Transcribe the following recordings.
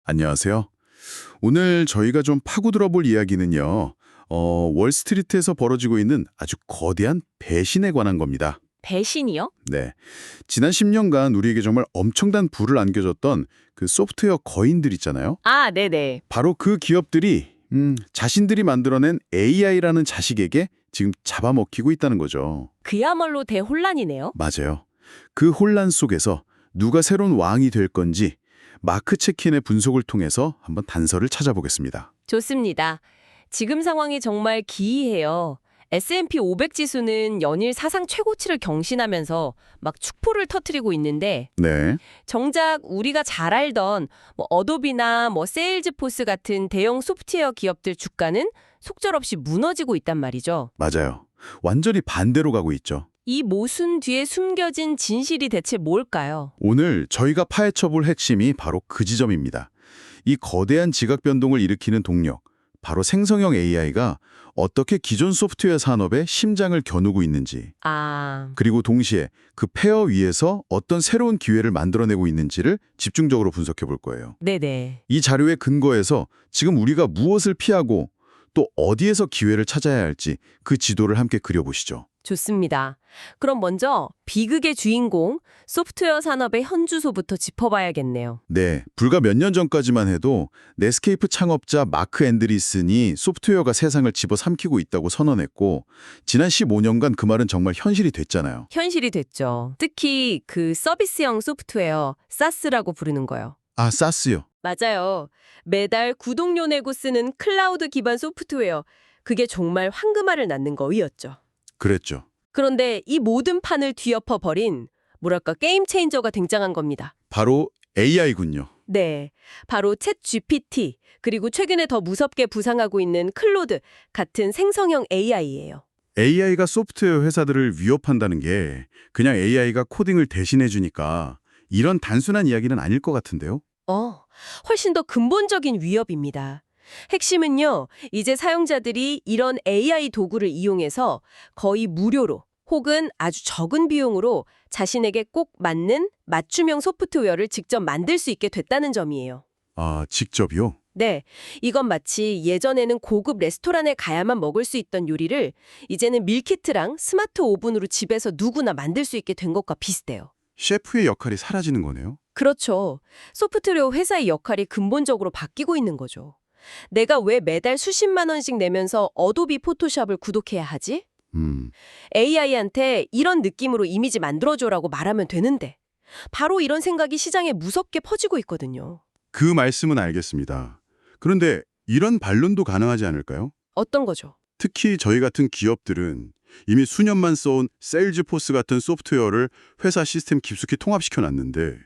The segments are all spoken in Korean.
안녕하세요. 오늘 저희가 좀 파고들어 볼 이야기는요. 월스트리트에서 벌어지고 있는 아주 거대한 배신에 관한 겁니다. 배신이요? 네. 지난 10년간 우리에게 정말 엄청난 부를 안겨줬던 그 소프트웨어 거인들 있잖아요. 아, 네네. 바로 그 기업들이 자신들이 만들어낸 AI라는 자식에게 지금 잡아먹히고 있다는 거죠. 그야말로 대혼란이네요. 맞아요. 그 혼란 속에서 누가 새로운 왕이 될 건지 마크 체킨의 분석을 통해서 한번 단서를 찾아보겠습니다. 좋습니다. 지금 상황이 정말 기이해요. S&P 500 지수는 연일 사상 최고치를 경신하면서 막 축포를 터뜨리고 있는데 네. 정작 우리가 잘 알던 어도비나 세일즈포스 같은 대형 소프트웨어 기업들 주가는 속절없이 무너지고 있단 말이죠. 맞아요. 완전히 반대로 가고 있죠. 이 모순 뒤에 숨겨진 진실이 대체 뭘까요? 오늘 저희가 파헤쳐볼 핵심이 바로 그 지점입니다. 이 거대한 지각 변동을 일으키는 동력, 바로 생성형 AI가 어떻게 기존 소프트웨어 산업의 심장을 겨누고 있는지, 그리고 동시에 그 폐허 위에서 어떤 새로운 기회를 만들어내고 있는지를 집중적으로 분석해 볼 거예요. 네네. 이 자료의 근거에서 지금 우리가 무엇을 피하고 또 어디에서 기회를 찾아야 할지 그 지도를 함께 그려보시죠. 좋습니다. 그럼 먼저 비극의 주인공, 소프트웨어 산업의 현주소부터 짚어봐야겠네요. 네, 불과 몇 년 전까지만 해도 넷스케이프 창업자 마크 앤드리슨이 소프트웨어가 세상을 집어삼키고 있다고 선언했고 지난 15년간 그 말은 정말 현실이 됐잖아요. 현실이 됐죠. 특히 그 서비스형 소프트웨어, SaaS라고 부르는 거요. 아, 사스요. 맞아요. 매달 구독료 내고 쓰는 클라우드 기반 소프트웨어, 그게 정말 황금알을 낳는 거였죠. 그랬죠. 그런데 이 모든 판을 뒤엎어 버린 뭐랄까 게임 체인저가 등장한 겁니다. 바로 AI군요. 네, 바로 챗 GPT, 그리고 최근에 더 무섭게 부상하고 있는 클로드 같은 생성형 AI예요. AI가 소프트웨어 회사들을 위협한다는 게 그냥 AI가 코딩을 대신해 주니까 이런 단순한 이야기는 아닐 것 같은데요. 훨씬 더 근본적인 위협입니다. 핵심은요, 이제 사용자들이 이런 AI 도구를 이용해서 거의 무료로 혹은 아주 적은 비용으로 자신에게 꼭 맞는 맞춤형 소프트웨어를 직접 만들 수 있게 됐다는 점이에요. 아, 직접이요? 네, 이건 마치 예전에는 고급 레스토랑에 가야만 먹을 수 있던 요리를 이제는 밀키트랑 스마트 오븐으로 집에서 누구나 만들 수 있게 된 것과 비슷해요. 셰프의 역할이 사라지는 거네요. 그렇죠. 소프트웨어 회사의 역할이 근본적으로 바뀌고 있는 거죠. 내가 왜 매달 수십만 원씩 내면서 어도비 포토샵을 구독해야 하지? AI한테 이런 느낌으로 이미지 만들어줘라고 말하면 되는데 바로 이런 생각이 시장에 무섭게 퍼지고 있거든요. 그 말씀은 알겠습니다. 그런데 이런 반론도 가능하지 않을까요? 어떤 거죠? 특히 저희 같은 기업들은 이미 수년만 써온 세일즈포스 같은 소프트웨어를 회사 시스템 깊숙이 통합시켜 놨는데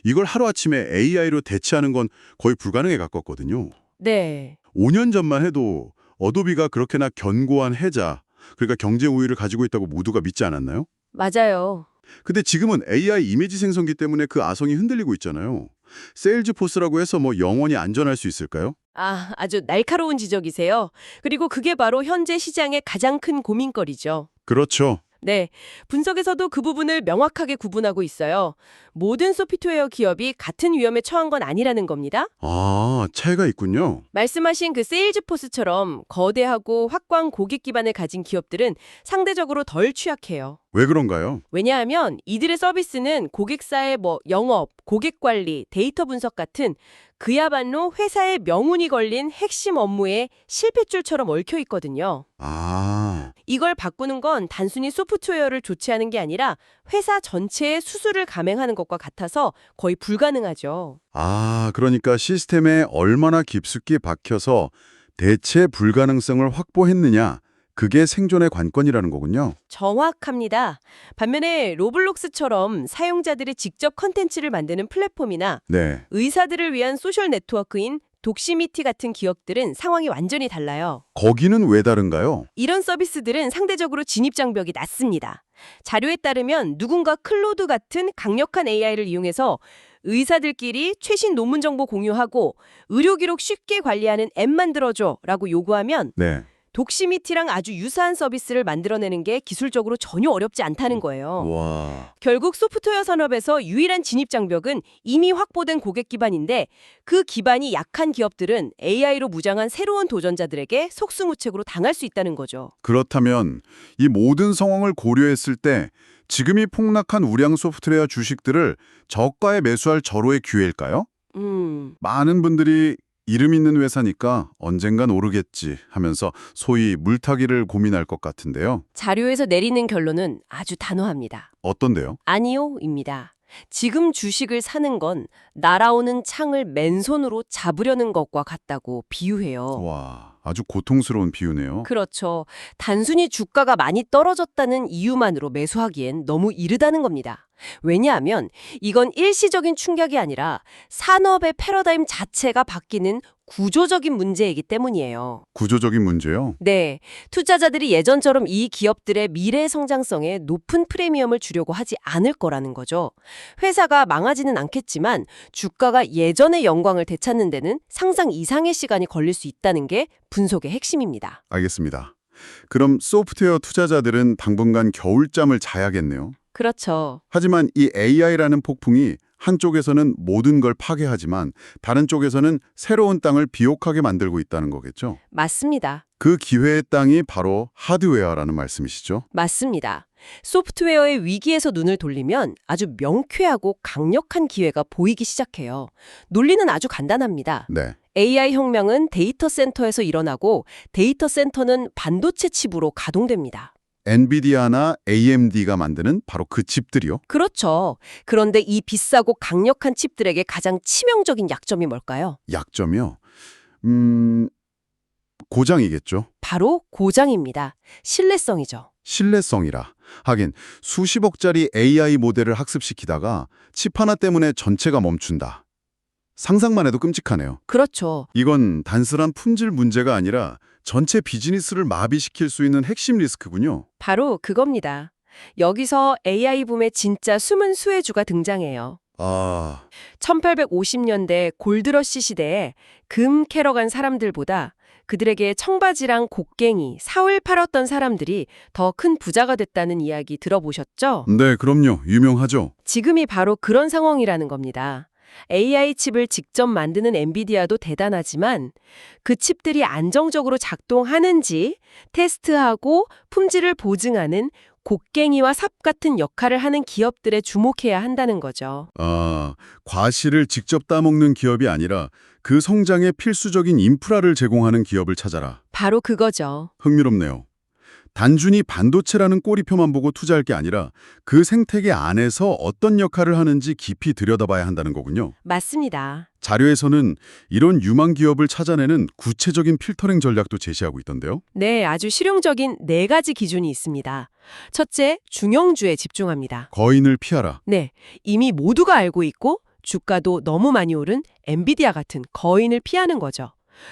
이걸 하루아침에 AI로 대체하는 건 거의 불가능에 가깝거든요. 네. 5년 전만 해도 어도비가 그렇게나 견고한 해자, 그러니까 경제 우위를 가지고 있다고 모두가 믿지 않았나요? 맞아요. 근데 지금은 AI 이미지 생성기 때문에 그 아성이 흔들리고 있잖아요. 세일즈포스라고 해서 영원히 안전할 수 있을까요? 아주 날카로운 지적이세요. 그리고 그게 바로 현재 시장의 가장 큰 고민거리죠. 그렇죠. 네, 분석에서도 그 부분을 명확하게 구분하고 있어요. 모든 소프트웨어 기업이 같은 위험에 처한 건 아니라는 겁니다. 아, 차이가 있군요. 말씀하신 그 세일즈포스처럼 거대하고 확고한 고객 기반을 가진 기업들은 상대적으로 덜 취약해요. 왜 그런가요? 왜냐하면 이들의 서비스는 고객사의 영업, 고객 관리, 데이터 분석 같은 그야말로 회사의 명운이 걸린 핵심 업무에 실핏줄처럼 얽혀 있거든요. 아, 이걸 바꾸는 건 단순히 소프트웨어를 교체하는 게 아니라 회사 전체의 수술을 감행하는 것과 같아서 거의 불가능하죠. 그러니까 시스템에 얼마나 깊숙이 박혀서 대체 불가능성을 확보했느냐, 그게 생존의 관건이라는 거군요. 정확합니다. 반면에 로블록스처럼 사용자들이 직접 컨텐츠를 만드는 플랫폼이나 네. 의사들을 위한 소셜 네트워크인 독시미티 같은 기업들은 상황이 완전히 달라요. 거기는 왜 다른가요? 이런 서비스들은 상대적으로 진입장벽이 낮습니다. 자료에 따르면 누군가 클로드 같은 강력한 AI를 이용해서 의사들끼리 최신 논문 정보 공유하고 의료 기록 쉽게 관리하는 앱 만들어줘 라고 요구하면 네. 독시미티랑 아주 유사한 서비스를 만들어내는 게 기술적으로 전혀 어렵지 않다는 거예요. 와. 결국 소프트웨어 산업에서 유일한 진입장벽은 이미 확보된 고객 기반인데 그 기반이 약한 기업들은 AI로 무장한 새로운 도전자들에게 속수무책으로 당할 수 있다는 거죠. 그렇다면 이 모든 상황을 고려했을 때 지금이 폭락한 우량 소프트웨어 주식들을 저가에 매수할 절호의 기회일까요? 많은 분들이 이름 있는 회사니까 언젠간 오르겠지 하면서 소위 물타기를 고민할 것 같은데요. 자료에서 내리는 결론은 아주 단호합니다. 어떤데요? 아니요입니다. 지금 주식을 사는 건 날아오는 창을 맨손으로 잡으려는 것과 같다고 비유해요. 와, 아주 고통스러운 비유네요. 그렇죠. 단순히 주가가 많이 떨어졌다는 이유만으로 매수하기엔 너무 이르다는 겁니다. 왜냐하면 이건 일시적인 충격이 아니라 산업의 패러다임 자체가 바뀌는 구조적인 문제이기 때문이에요. 구조적인 문제요? 네, 투자자들이 예전처럼 이 기업들의 미래 성장성에 높은 프리미엄을 주려고 하지 않을 거라는 거죠. 회사가 망하지는 않겠지만 주가가 예전의 영광을 되찾는 데는 상상 이상의 시간이 걸릴 수 있다는 게 분석의 핵심입니다. 알겠습니다. 그럼 소프트웨어 투자자들은 당분간 겨울잠을 자야겠네요. 그렇죠. 하지만 이 AI라는 폭풍이 한쪽에서는 모든 걸 파괴하지만 다른 쪽에서는 새로운 땅을 비옥하게 만들고 있다는 거겠죠? 맞습니다. 그 기회의 땅이 바로 하드웨어라는 말씀이시죠? 맞습니다. 소프트웨어의 위기에서 눈을 돌리면 아주 명쾌하고 강력한 기회가 보이기 시작해요. 논리는 아주 간단합니다. 네. AI 혁명은 데이터 센터에서 일어나고 데이터 센터는 반도체 칩으로 가동됩니다. 엔비디아나 AMD가 만드는 바로 그 칩들이요? 그렇죠. 그런데 이 비싸고 강력한 칩들에게 가장 치명적인 약점이 뭘까요? 약점이요? 고장이겠죠? 바로 고장입니다. 신뢰성이죠. 신뢰성이라. 하긴 수십억짜리 AI 모델을 학습시키다가 칩 하나 때문에 전체가 멈춘다. 상상만 해도 끔찍하네요. 그렇죠. 이건 단순한 품질 문제가 아니라 전체 비즈니스를 마비시킬 수 있는 핵심 리스크군요. 바로 그겁니다. 여기서 AI 붐의 진짜 숨은 수혜주가 등장해요. 아, 1850년대 골드러시 시대에 금 캐러 간 사람들보다 그들에게 청바지랑 곡괭이, 사월 팔았던 사람들이 더 큰 부자가 됐다는 이야기 들어보셨죠? 네, 그럼요. 유명하죠. 지금이 바로 그런 상황이라는 겁니다. AI 칩을 직접 만드는 엔비디아도 대단하지만 그 칩들이 안정적으로 작동하는지 테스트하고 품질을 보증하는 곡괭이와 삽 같은 역할을 하는 기업들에 주목해야 한다는 거죠. 아, 과실을 직접 따먹는 기업이 아니라 그 성장에 필수적인 인프라를 제공하는 기업을 찾아라. 바로 그거죠. 흥미롭네요. 단순히 반도체라는 꼬리표만 보고 투자할 게 아니라 그 생태계 안에서 어떤 역할을 하는지 깊이 들여다봐야 한다는 거군요. 맞습니다. 자료에서는 이런 유망 기업을 찾아내는 구체적인 필터링 전략도 제시하고 있던데요. 네, 아주 실용적인 4가지 기준이 있습니다. 첫째, 중형주에 집중합니다. 거인을 피하라. 네, 이미 모두가 알고 있고 주가도 너무 많이 오른 엔비디아 같은 거인을 피하는 거죠.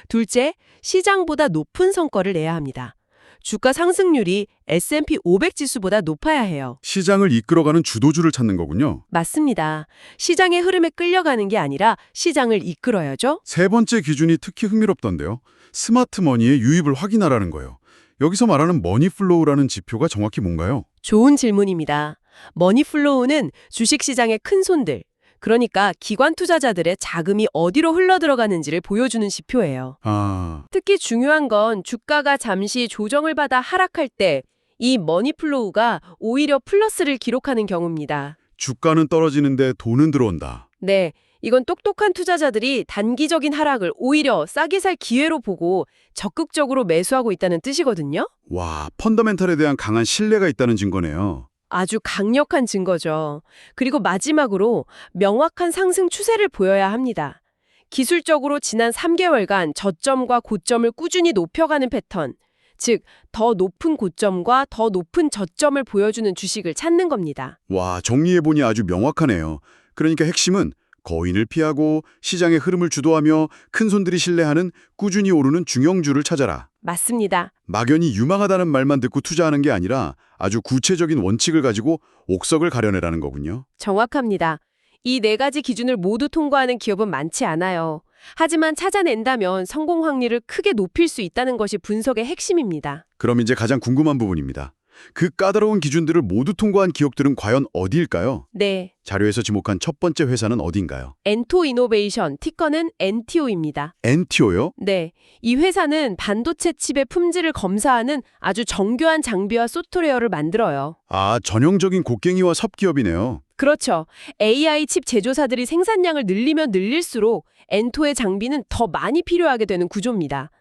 둘째, 시장보다 높은 성과를 내야 합니다. 주가 상승률이 S&P 500 지수보다 높아야 해요. 시장을 이끌어가는 주도주를 찾는 거군요. 맞습니다. 시장의 흐름에 끌려가는 게 아니라 시장을 이끌어야죠. 세 번째 기준이 특히 흥미롭던데요. 스마트 머니의 유입을 확인하라는 거예요. 여기서 말하는 머니플로우라는 지표가 정확히 뭔가요? 좋은 질문입니다. 머니플로우는 주식시장의 큰 손들, 그러니까 기관 투자자들의 자금이 어디로 흘러들어가는지를 보여주는 지표예요. 아, 특히 중요한 건 주가가 잠시 조정을 받아 하락할 때 이 머니플로우가 오히려 플러스를 기록하는 경우입니다. 주가는 떨어지는데 돈은 들어온다. 네, 이건 똑똑한 투자자들이 단기적인 하락을 오히려 싸게 살 기회로 보고 적극적으로 매수하고 있다는 뜻이거든요. 와, 펀더멘털에 대한 강한 신뢰가 있다는 증거네요. 아주 강력한 증거죠. 그리고 마지막으로 명확한 상승 추세를 보여야 합니다. 기술적으로 지난 3개월간 저점과 고점을 꾸준히 높여가는 패턴, 즉 더 높은 고점과 더 높은 저점을 보여주는 주식을 찾는 겁니다. 와, 정리해보니 아주 명확하네요. 그러니까 핵심은 거인을 피하고 시장의 흐름을 주도하며 큰손들이 신뢰하는 꾸준히 오르는 중형주를 찾아라. 맞습니다. 막연히 유망하다는 말만 듣고 투자하는 게 아니라 아주 구체적인 원칙을 가지고 옥석을 가려내라는 거군요. 정확합니다. 이 네 가지 기준을 모두 통과하는 기업은 많지 않아요. 하지만 찾아낸다면 성공 확률을 크게 높일 수 있다는 것이 분석의 핵심입니다. 그럼 이제 가장 궁금한 부분입니다. 그 까다로운 기준들을 모두 통과한 기업들은 과연 어디일까요? 네, 자료에서 지목한 첫 번째 회사는 어딘가요? 엔토 이노베이션, 티커는 NTO입니다. 엔티오요? 네, 이 회사는 반도체 칩의 품질을 검사하는 아주 정교한 장비와 소프트웨어를 만들어요. 아, 전형적인 곡괭이와 섭기업이네요. 그렇죠. AI 칩 제조사들이 생산량을 늘리면 늘릴수록 엔토의 장비는 더 많이 필요하게 되는 구조입니다.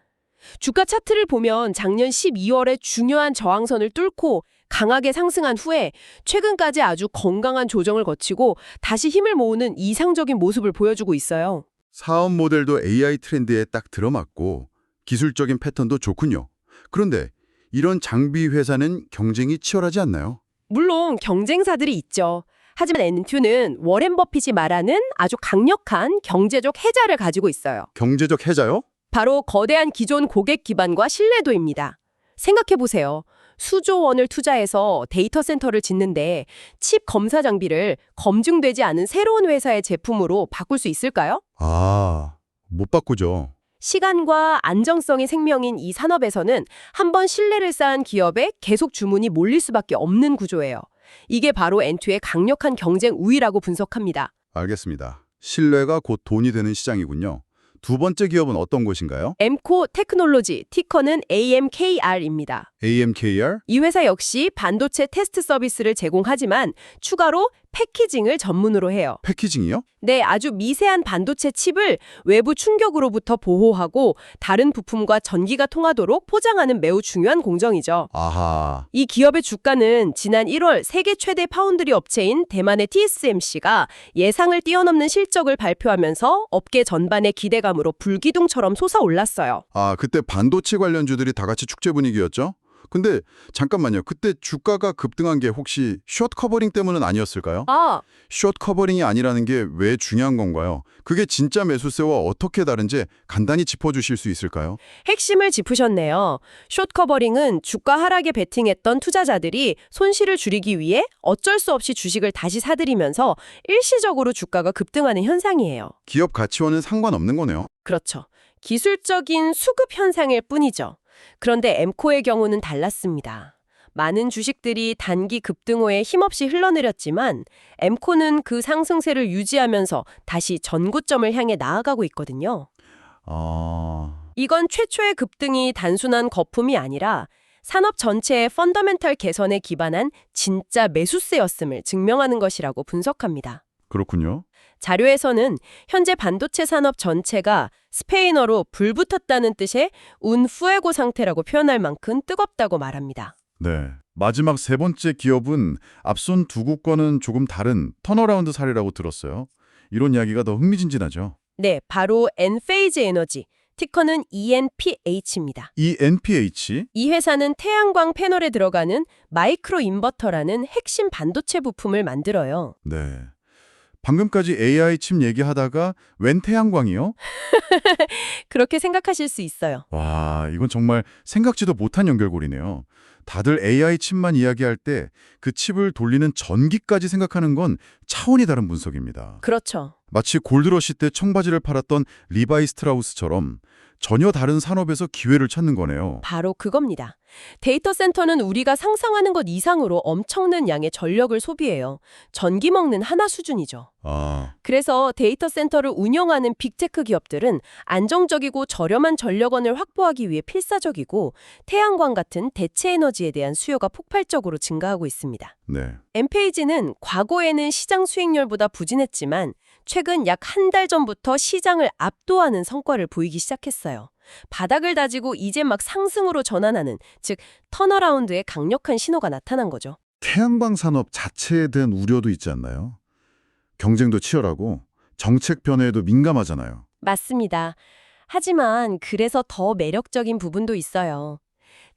주가 차트를 보면 작년 12월에 중요한 저항선을 뚫고 강하게 상승한 후에 최근까지 아주 건강한 조정을 거치고 다시 힘을 모으는 이상적인 모습을 보여주고 있어요. 사업 모델도 AI 트렌드에 딱 들어맞고 기술적인 패턴도 좋군요. 그런데 이런 장비 회사는 경쟁이 치열하지 않나요? 물론 경쟁사들이 있죠. 하지만 엔튜는 워렌 버핏이 말하는 아주 강력한 경제적 해자를 가지고 있어요. 경제적 해자요? 바로 거대한 기존 고객 기반과 신뢰도입니다. 생각해보세요. 수조 원을 투자해서 데이터 센터를 짓는데 칩 검사 장비를 검증되지 않은 새로운 회사의 제품으로 바꿀 수 있을까요? 아, 못 바꾸죠. 시간과 안정성이 생명인 이 산업에서는 한번 신뢰를 쌓은 기업에 계속 주문이 몰릴 수밖에 없는 구조예요. 이게 바로 엔투의 강력한 경쟁 우위라고 분석합니다. 알겠습니다. 신뢰가 곧 돈이 되는 시장이군요. 두 번째 기업은 어떤 곳인가요? 엠코 테크놀로지, 티커는 AMKR입니다. AMKR? 이 회사 역시 반도체 테스트 서비스를 제공하지만 추가로 패키징을 전문으로 해요. 패키징이요? 네, 아주 미세한 반도체 칩을 외부 충격으로부터 보호하고 다른 부품과 전기가 통하도록 포장하는 매우 중요한 공정이죠. 아하. 이 기업의 주가는 지난 1월 세계 최대 파운드리 업체인 대만의 TSMC가 예상을 뛰어넘는 실적을 발표하면서 업계 전반의 기대감으로 불기둥처럼 솟아올랐어요. 아, 그때 반도체 관련주들이 다 같이 축제 분위기였죠? 근데 잠깐만요. 그때 주가가 급등한 게 혹시 숏 커버링 때문은 아니었을까요? 숏 커버링이 아니라는 게 왜 중요한 건가요? 그게 진짜 매수세와 어떻게 다른지 간단히 짚어주실 수 있을까요? 핵심을 짚으셨네요. 숏 커버링은 주가 하락에 베팅했던 투자자들이 손실을 줄이기 위해 어쩔 수 없이 주식을 다시 사들이면서 일시적으로 주가가 급등하는 현상이에요. 기업 가치와는 상관없는 거네요. 그렇죠. 기술적인 수급 현상일 뿐이죠. 그런데 엠코의 경우는 달랐습니다. 많은 주식들이 단기 급등호에 힘없이 흘러내렸지만 엠코는 그 상승세를 유지하면서 다시 전고점을 향해 나아가고 있거든요. 이건 최초의 급등이 단순한 거품이 아니라 산업 전체의 펀더멘털 개선에 기반한 진짜 매수세였음을 증명하는 것이라고 분석합니다. 그렇군요. 자료에서는 현재 반도체 산업 전체가 스페인어로 불붙었다는 뜻의 운 후에고 상태라고 표현할 만큼 뜨겁다고 말합니다. 네. 마지막 세 번째 기업은 앞선 두 곳과는 조금 다른 턴어라운드 사례라고 들었어요. 이런 이야기가 더 흥미진진하죠. 네, 바로 엔페이즈 에너지, 티커는 ENPH입니다. ENPH? 이 회사는 태양광 패널에 들어가는 마이크로 인버터라는 핵심 반도체 부품을 만들어요. 네. 방금까지 AI 칩 얘기하다가 웬 태양광이요? 그렇게 생각하실 수 있어요. 와, 이건 정말 생각지도 못한 연결고리네요. 다들 AI 칩만 이야기할 때 그 칩을 돌리는 전기까지 생각하는 건 차원이 다른 분석입니다. 그렇죠. 마치 골드러시 때 청바지를 팔았던 리바이 스트라우스처럼 전혀 다른 산업에서 기회를 찾는 거네요. 바로 그겁니다. 데이터 센터는 우리가 상상하는 것 이상으로 엄청난 양의 전력을 소비해요. 전기 먹는 하나 수준이죠. 그래서 데이터 센터를 운영하는 빅테크 기업들은 안정적이고 저렴한 전력원을 확보하기 위해 필사적이고 태양광 같은 대체 에너지에 대한 수요가 폭발적으로 증가하고 있습니다. 네. 엠페이지는 과거에는 시장 수익률보다 부진했지만 최근 약 한 달 전부터 시장을 압도하는 성과를 보이기 시작했어요. 바닥을 다지고 이제 막 상승으로 전환하는, 즉 턴어라운드의 강력한 신호가 나타난 거죠. 태양광 산업 자체에 대한 우려도 있지 않나요? 경쟁도 치열하고 정책 변화에도 민감하잖아요. 맞습니다. 하지만 그래서 더 매력적인 부분도 있어요.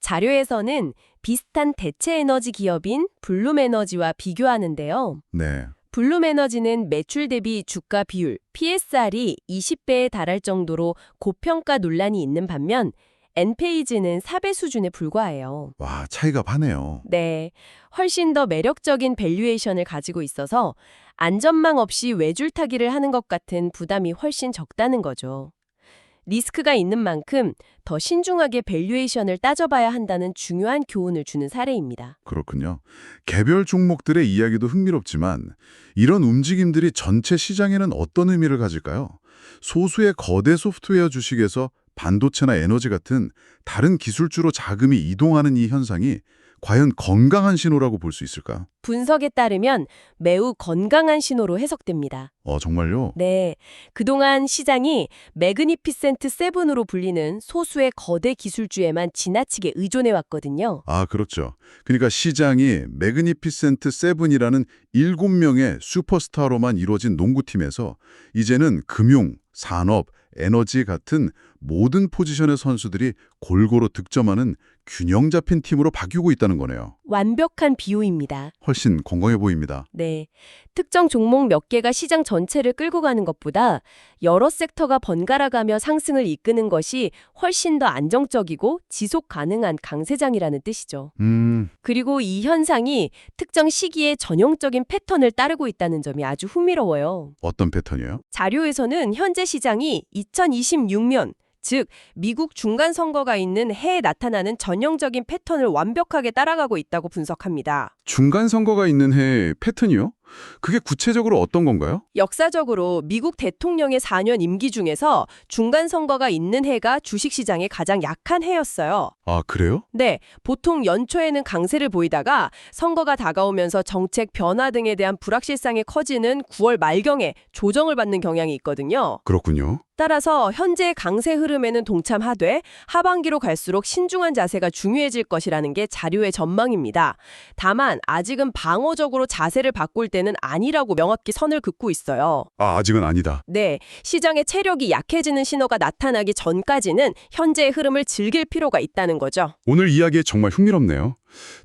자료에서는 비슷한 대체 에너지 기업인 블룸에너지와 비교하는데요. 네. 블룸에너지는 매출 대비 주가 비율 PSR이 20배에 달할 정도로 고평가 논란이 있는 반면 엔페이지는 4배 수준에 불과해요. 와, 차이가 파네요. 네, 훨씬 더 매력적인 밸류에이션을 가지고 있어서 안전망 없이 외줄타기를 하는 것 같은 부담이 훨씬 적다는 거죠. 리스크가 있는 만큼 더 신중하게 밸류에이션을 따져봐야 한다는 중요한 교훈을 주는 사례입니다. 그렇군요. 개별 종목들의 이야기도 흥미롭지만 이런 움직임들이 전체 시장에는 어떤 의미를 가질까요? 소수의 거대 소프트웨어 주식에서 반도체나 에너지 같은 다른 기술주로 자금이 이동하는 이 현상이 과연 건강한 신호라고 볼 수 있을까? 분석에 따르면 매우 건강한 신호로 해석됩니다. 정말요? 네, 그동안 시장이 매그니피센트 세븐으로 불리는 소수의 거대 기술주에만 지나치게 의존해왔거든요. 아, 그렇죠. 그러니까 시장이 매그니피센트 세븐이라는 7명의 슈퍼스타로만 이루어진 농구팀에서 이제는 금융, 산업, 에너지 같은 모든 포지션의 선수들이 골고루 득점하는 균형 잡힌 팀으로 바뀌고 있다는 거네요. 완벽한 비유입니다. 훨씬 건강해 보입니다. 네, 특정 종목 몇 개가 시장 전체를 끌고 가는 것보다 여러 섹터가 번갈아가며 상승을 이끄는 것이 훨씬 더 안정적이고 지속 가능한 강세장이라는 뜻이죠. 그리고 이 현상이 특정 시기에 전형적인 패턴을 따르고 있다는 점이 아주 흥미로워요. 어떤 패턴이에요? 자료에서는 현재 시장이 2026년, 즉 미국 중간 선거가 있는 해에 나타나는 전형적인 패턴을 완벽하게 따라가고 있다고 분석합니다. 중간 선거가 있는 해 패턴이요? 그게 구체적으로 어떤 건가요? 역사적으로 미국 대통령의 4년 임기 중에서 중간 선거가 있는 해가 주식시장에 가장 약한 해였어요. 아, 그래요? 네, 보통 연초에는 강세를 보이다가 선거가 다가오면서 정책 변화 등에 대한 불확실성이 커지는 9월 말경에 조정을 받는 경향이 있거든요. 그렇군요. 따라서 현재의 강세 흐름에는 동참하되 하반기로 갈수록 신중한 자세가 중요해질 것이라는 게 자료의 전망입니다. 다만 아직은 방어적으로 자세를 바꿀 때는 아니라고 명확히 선을 긋고 있어요. 아, 아직은 아니다. 네, 시장의 체력이 약해지는 신호가 나타나기 전까지는 현재의 흐름을 즐길 필요가 있다는 거죠. 오늘 이야기 정말 흥미롭네요.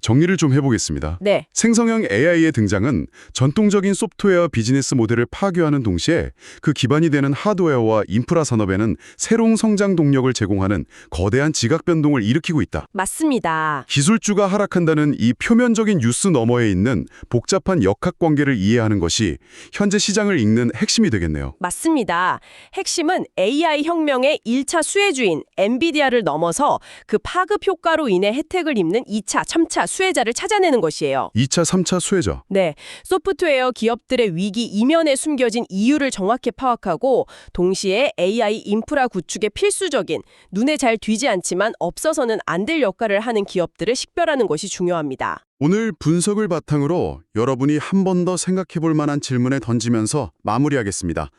정리를 좀 해보겠습니다. 네, 생성형 AI의 등장은 전통적인 소프트웨어 비즈니스 모델을 파괴하는 동시에 그 기반이 되는 하드웨어와 인프라 산업에는 새로운 성장 동력을 제공하는 거대한 지각 변동을 일으키고 있다. 맞습니다. 기술주가 하락한다는 이 표면적인 뉴스 너머에 있는 복잡한 역학관계를 이해하는 것이 현재 시장을 읽는 핵심이 되겠네요. 맞습니다. 핵심은 AI 혁명의 1차 수혜주인 엔비디아를 넘어서 그 파급 효과로 인해 혜택을 입는 2차, 3차 수혜자를 찾아내는 것이에요. 2차, 3차 수혜자. 네, 소프트웨어 기업들의 위기 이면에 숨겨진 이유를 정확히 파악하고 동시에 AI 인프라 구축에 필수적인 눈에 잘 띄지 않지만 없어서는 안 될 역할을 하는 기업들을 식별하는 것이 중요합니다. 오늘 분석을 바탕으로 여러분이 한 번 더 생각해 볼 만한 질문에 던지면서 마무리하겠습니다.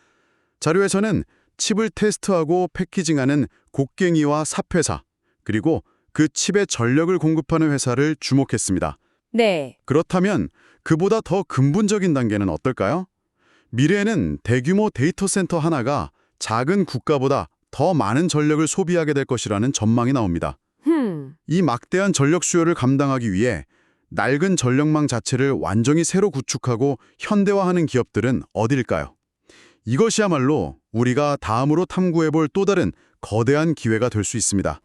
자료에서는 칩을 테스트하고 패키징하는 곡괭이와 삽회사, 그리고 그 칩에 전력을 공급하는 회사를 주목했습니다. 네, 그렇다면 그보다 더 근본적인 단계는 어떨까요? 미래에는 대규모 데이터 센터 하나가 작은 국가보다 더 많은 전력을 소비하게 될 것이라는 전망이 나옵니다. 이 막대한 전력 수요를 감당하기 위해 낡은 전력망 자체를 완전히 새로 구축하고 현대화하는 기업들은 어딜까요? 이것이야말로 우리가 다음으로 탐구해볼 또 다른 거대한 기회가 될 수 있습니다.